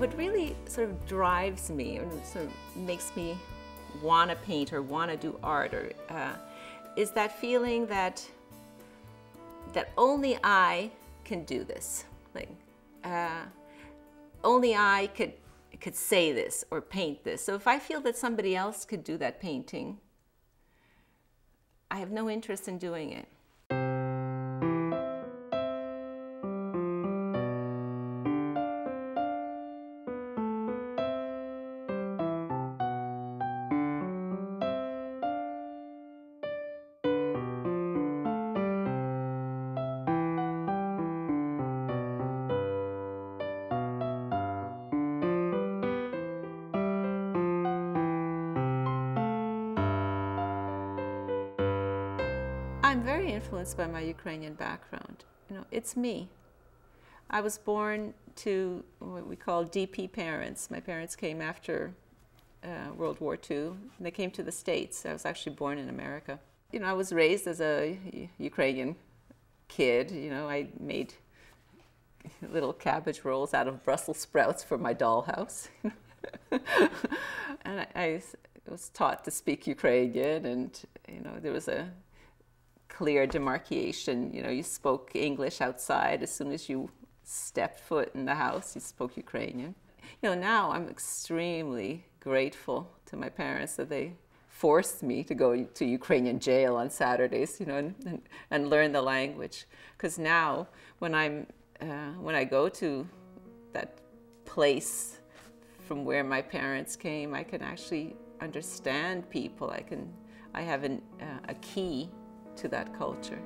What really sort of drives me and sort of makes me want to paint or want to do art or is that feeling that only I can do this. Like only I could say this or paint this. So if I feel that somebody else could do that painting, I have no interest in doing it. I'm very influenced by my Ukrainian background. You know, it's me. I was born to what we call DP parents. My parents came after World War II. And they came to the States. I was actually born in America. You know, I was raised as a Ukrainian kid. You know, I made little cabbage rolls out of Brussels sprouts for my dollhouse. And I was taught to speak Ukrainian, and you know, there was a clear demarcation. You know, you spoke English outside. As soon as you stepped foot in the house, you spoke Ukrainian. You know, now I'm extremely grateful to my parents that they forced me to go to Ukrainian jail on Saturdays, you know, and learn the language. Because now, when I go to that place from where my parents came, I can actually understand people. I have a key to that culture.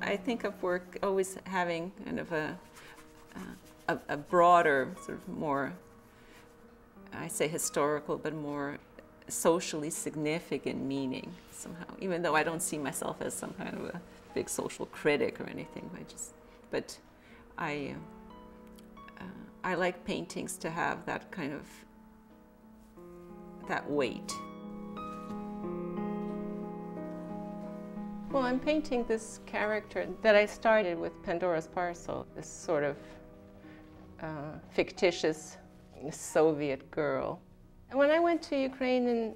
I think of work always having kind of a broader, sort of more, I say historical, but more socially significant meaning somehow, even though I don't see myself as some kind of a big social critic or anything. But I like paintings to have that kind of, that weight. Well, I'm painting this character that I started with Pandora's Parcel, this sort of fictitious Soviet girl. And when I went to Ukraine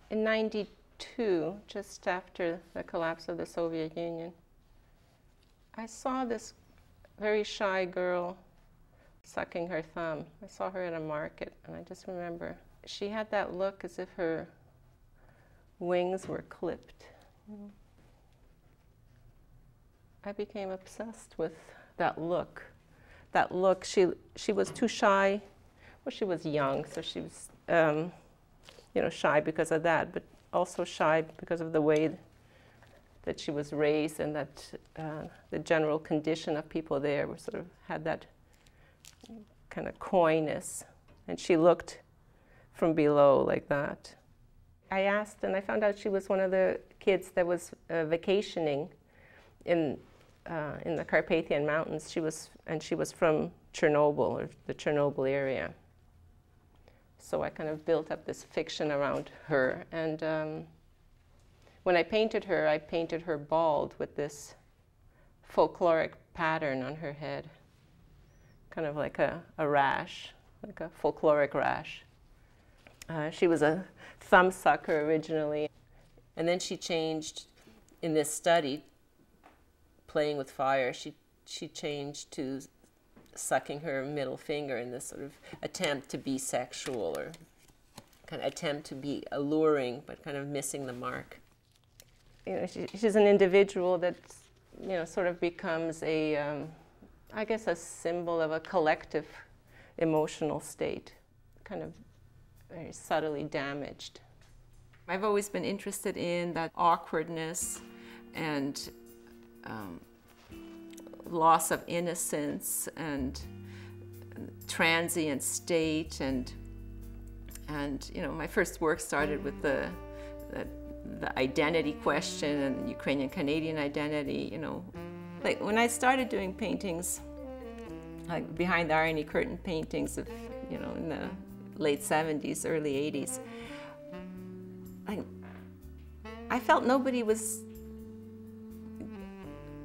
in '92, just after the collapse of the Soviet Union, I saw this very shy girl sucking her thumb. I saw her at a market, and I just remember she had that look as if her wings were clipped. I became obsessed with that look. That look, she was too shy. Well, she was young, so she was, you know, shy because of that, but also shy because of the way that she was raised, and that the general condition of people there were sort of had that kind of coyness, and she looked from below like that. I asked, and I found out she was one of the kids that was vacationing in the Carpathian Mountains. She was from Chernobyl, or the Chernobyl area. So I kind of built up this fiction around her. And when I painted her bald with this folkloric pattern on her head, kind of like a rash, like a folkloric rash. She was a thumb sucker originally, and then she changed in this study, playing with fire. She changed to sucking her middle finger in this sort of attempt to be sexual, or kind of attempt to be alluring, but kind of missing the mark. You know, she's an individual that, you know, sort of becomes a, I guess, a symbol of a collective emotional state, kind of very subtly damaged. I've always been interested in that awkwardness and loss of innocence and transient state, and you know, my first work started with the identity question and Ukrainian-Canadian identity. You know, Like when I started doing paintings, like behind the irony curtain paintings of, you know, in the late 70s, early 80s, I felt nobody was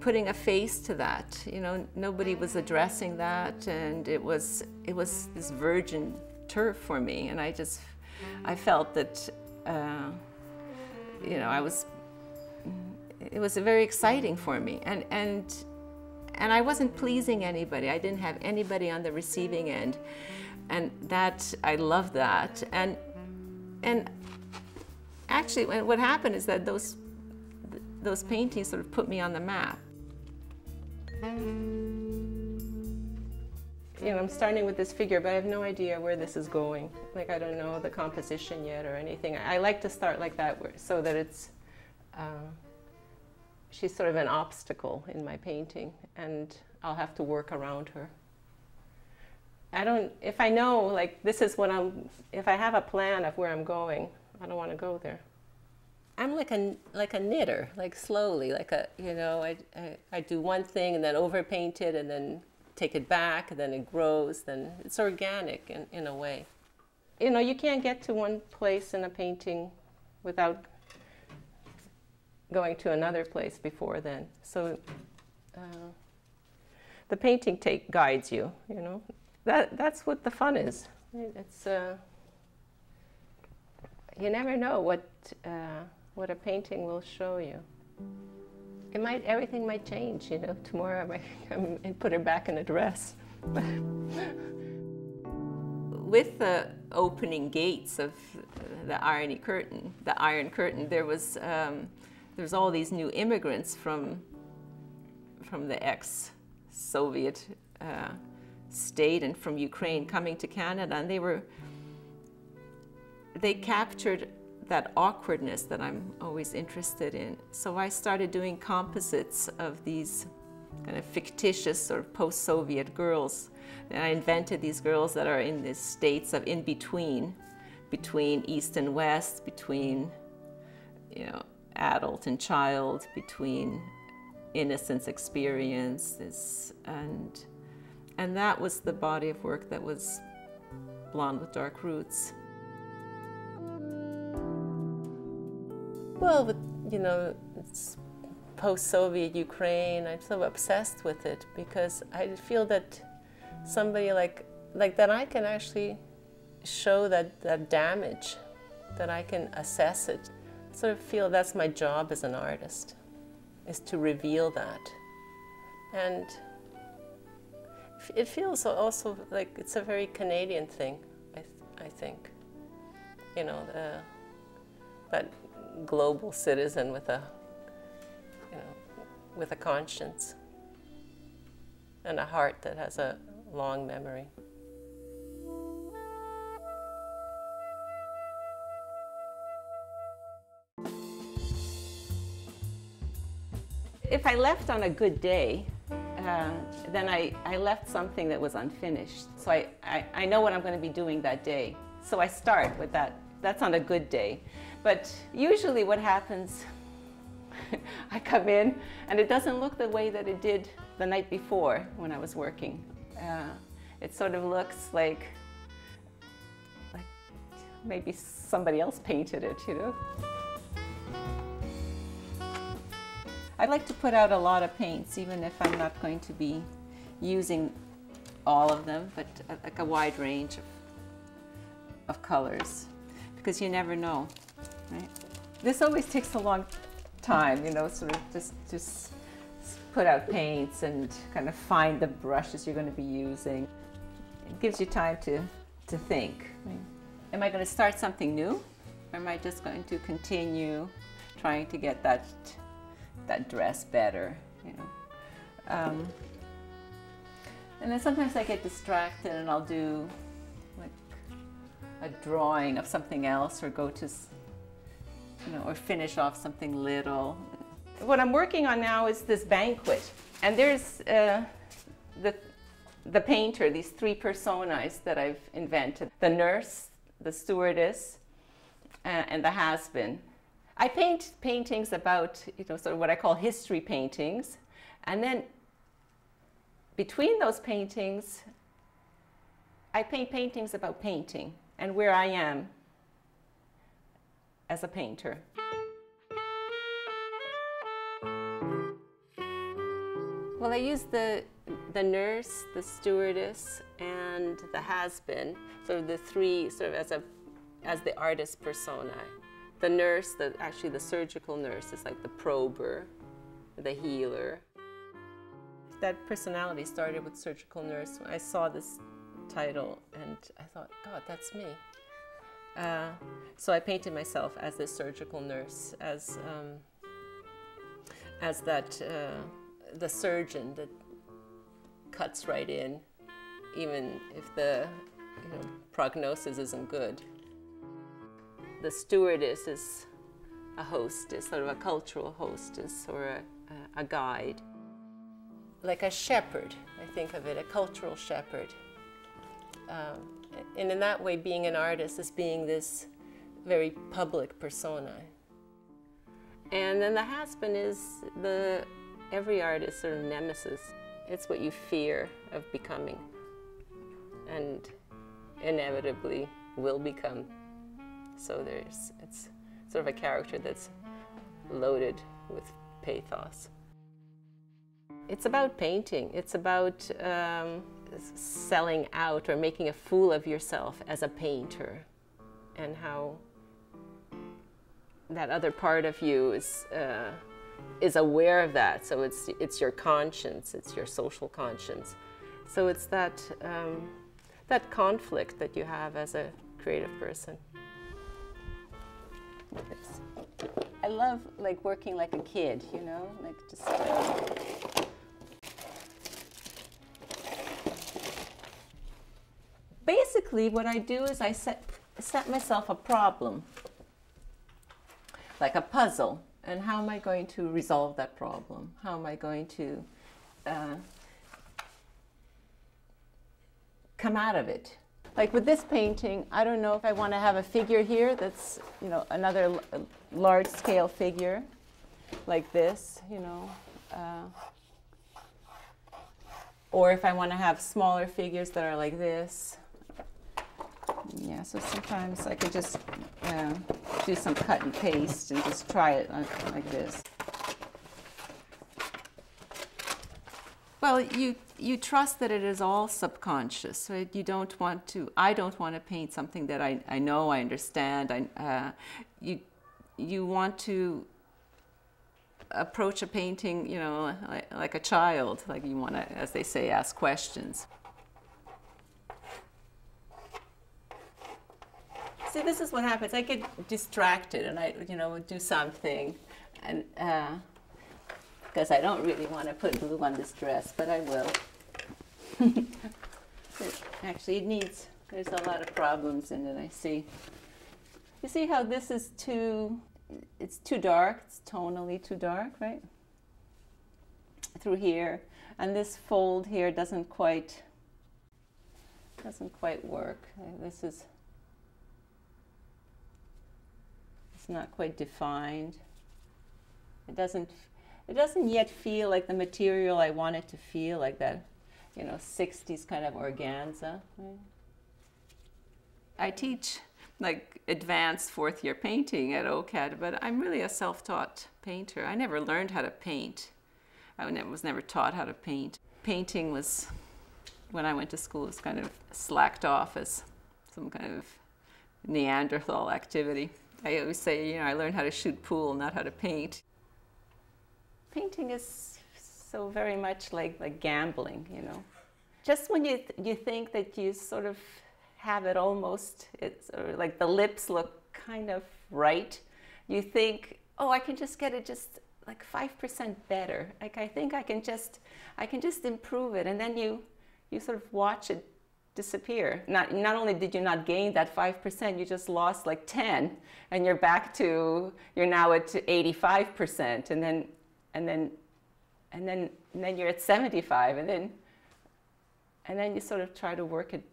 putting a face to that. You know, nobody was addressing that, and it was this virgin turf for me, and I felt that, you know, it was very exciting for me, and I wasn't pleasing anybody. I didn't have anybody on the receiving end, and that I loved that. And actually, what happened is that those paintings sort of put me on the map. You know, I'm starting with this figure, but I have no idea where this is going. Like, I don't know the composition yet or anything. I like to start like that, so that it's, she's sort of an obstacle in my painting, and I'll have to work around her. If I know, like, this is what if I have a plan of where I'm going, I don't want to go there. I'm like a knitter, like slowly, like you know, I do one thing and then overpaint it and then take it back, and then it grows, then it's organic in a way. You know, you can't get to one place in a painting without going to another place before then. So the painting guides you, you know. That's what the fun is. It's you never know what a painting will show you. Everything might change, you know. Tomorrow I might come and put her back in a dress. With the opening gates of the Iron Curtain, there's all these new immigrants from the ex-Soviet state and from Ukraine coming to Canada, and they captured that awkwardness that I'm always interested in. So I started doing composites of these kind of fictitious or post-Soviet girls. And I invented these girls that are in these states of in-between, between East and West, between, you know, adult and child, between innocence experiences, and that was the body of work that was Blonde with Dark Roots. Well, you know, it's post-Soviet Ukraine. I'm so obsessed with it because I feel that somebody like that, I can actually show that damage, that I can assess it. I sort of feel that's my job as an artist, is to reveal that. And it feels also like it's a very Canadian thing, I think. You know, that global citizen with a, you know, with a conscience and a heart that has a long memory. If I left on a good day, then I left something that was unfinished. So I know what I'm going to be doing that day. So I start with that. That's on a good day. But usually what happens, I come in and it doesn't look the way that it did the night before when I was working. It sort of looks like maybe somebody else painted it, you know? I like to put out a lot of paints, even if I'm not going to be using all of them, but like a wide range of colors, because you never know, right? This always takes a long time, you know, sort of just put out paints and kind of find the brushes you're going to be using. It gives you time to think. Right? Am I going to start something new, or am I just going to continue trying to get that dress better, you know? And then sometimes I get distracted and I'll do like a drawing of something else, or go to, you know, or finish off something little. What I'm working on now is this banquet, and there's the painter, these three personas that I've invented: the nurse, the stewardess, and the has-been. I paint paintings about, you know, sort of what I call history paintings, and then between those paintings, I paint paintings about painting and where I am as a painter. Well, I use the nurse, the stewardess, and the has-been, sort of the three, sort of as the artist persona. The nurse, actually the surgical nurse, is like the prober, the healer. That personality started with surgical nurse. When I saw this title, and I thought, God, that's me. So I painted myself as this surgical nurse, as that the surgeon that cuts right in, even if the prognosis isn't good. The stewardess is a hostess, sort of a cultural hostess or a guide. Like a shepherd, I think of it, a cultural shepherd. And in that way, being an artist is being this very public persona. And then the has-been is every artist's sort of nemesis. It's what you fear of becoming and inevitably will become. So it's sort of a character that's loaded with pathos. It's about painting. It's about selling out or making a fool of yourself as a painter, and how that other part of you is aware of that. So it's your conscience, it's your social conscience. So it's that conflict that you have as a creative person. I love like working like a kid, like just. Basically, what I do is I set myself a problem, like a puzzle, and how am I going to resolve that problem? How am I going to come out of it? Like with this painting, I don't know if I want to have a figure here that's, another large-scale figure, like this, or if I want to have smaller figures that are like this. Yeah, so sometimes I could just do some cut and paste and just try it like this. Well, you trust that it is all subconscious, right? I don't want to paint something that I know, I understand. You want to approach a painting, like a child, like you want to, as they say, ask questions. See, this is what happens. I get distracted and I, do something, and because I don't really want to put glue on this dress, but I will. Actually, there's a lot of problems in it, I see. You see how this is it's too dark, it's tonally too dark, right? Through here, and this fold here doesn't quite work. It's not quite defined. It doesn't yet feel like the material I want it to feel, like that, 60s kind of organza. Right? I teach like advanced fourth-year painting at OCAD, but I'm really a self-taught painter. I never learned how to paint. I was never taught how to paint. Painting was, when I went to school, was kind of slacked off as some kind of Neanderthal activity. I always say, I learned how to shoot pool, not how to paint. Painting is so very much like gambling, Just when you think that you sort of have it almost, it's like the lips look kind of right, you think, oh, I can just get it just like 5% better. Like I think I can just improve it, and then you sort of watch it disappear. Not only did you not gain that 5%, you just lost like 10, and you're now at 85%, and then you're at 75, and then you sort of try to work it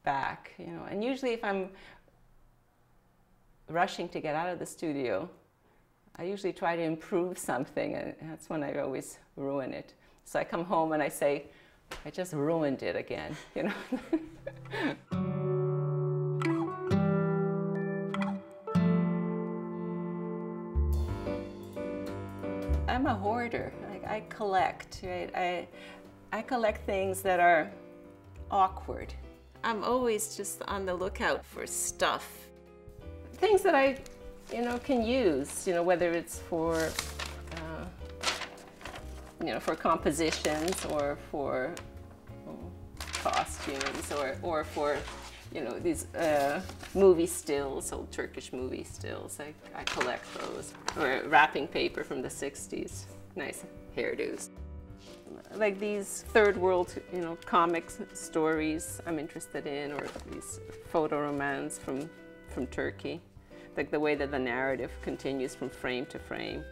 back, And usually, if I'm rushing to get out of the studio, I usually try to improve something, and that's when I always ruin it. So I come home and I say, I just ruined it again, you know. I'm a hoarder. I collect, right? I collect things that are awkward. I'm always just on the lookout for stuff. Things that I, can use, whether it's for, for compositions or for costumes or for, these movie stills, old Turkish movie stills. I collect those. Or wrapping paper from the 60s. Nice hairdos. Like these third world, comics stories I'm interested in, or these photo romance from Turkey. Like the way that the narrative continues from frame to frame.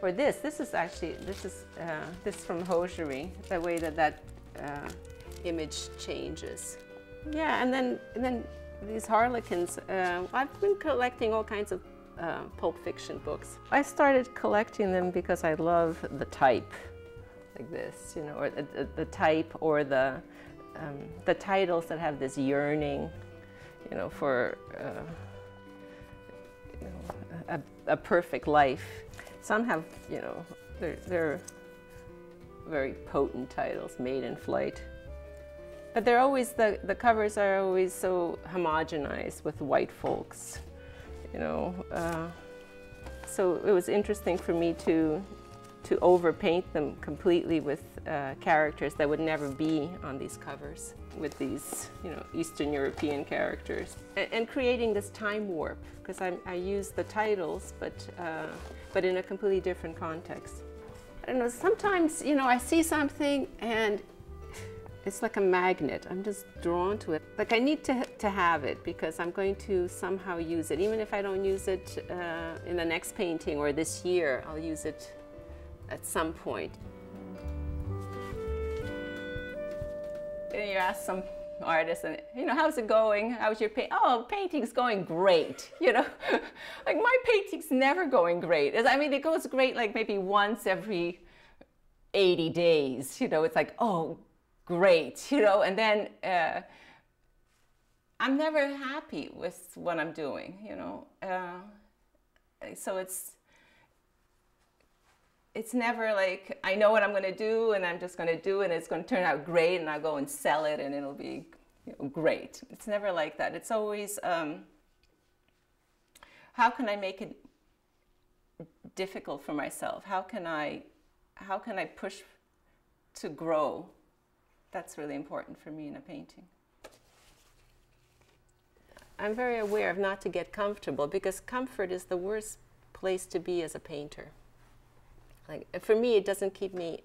Or this from hosiery, the way that image changes. Yeah, and then these harlequins. I've been collecting all kinds of Pulp Fiction books. I started collecting them because I love the type, like this, or the type, or the titles that have this yearning, for a perfect life. Some have, they're very potent titles, Made in Flight. But they're always, the covers are always so homogenized with white folks, So it was interesting for me to overpaint them completely with characters that would never be on these covers, with these, Eastern European characters. And creating this time warp, because I use the titles, but in a completely different context. I don't know, sometimes, I see something and it's like a magnet. I'm just drawn to it. Like I need to have it because I'm going to somehow use it. Even if I don't use it in the next painting or this year, I'll use it at some point. You ask some artist, and how's it going? How's your paint? Oh, painting's going great. Like my painting's never going great. I mean, it goes great like maybe once every 80 days. It's like, oh, great, and then I'm never happy with what I'm doing, so it's never like I know what I'm going to do and I'm just going to do it and it's going to turn out great and I'll go and sell it and it'll be great. It's never like that. It's always how can I make it difficult for myself? How can I push to grow? That's really important for me in a painting. I'm very aware of not to get comfortable because comfort is the worst place to be as a painter. Like for me, it doesn't keep me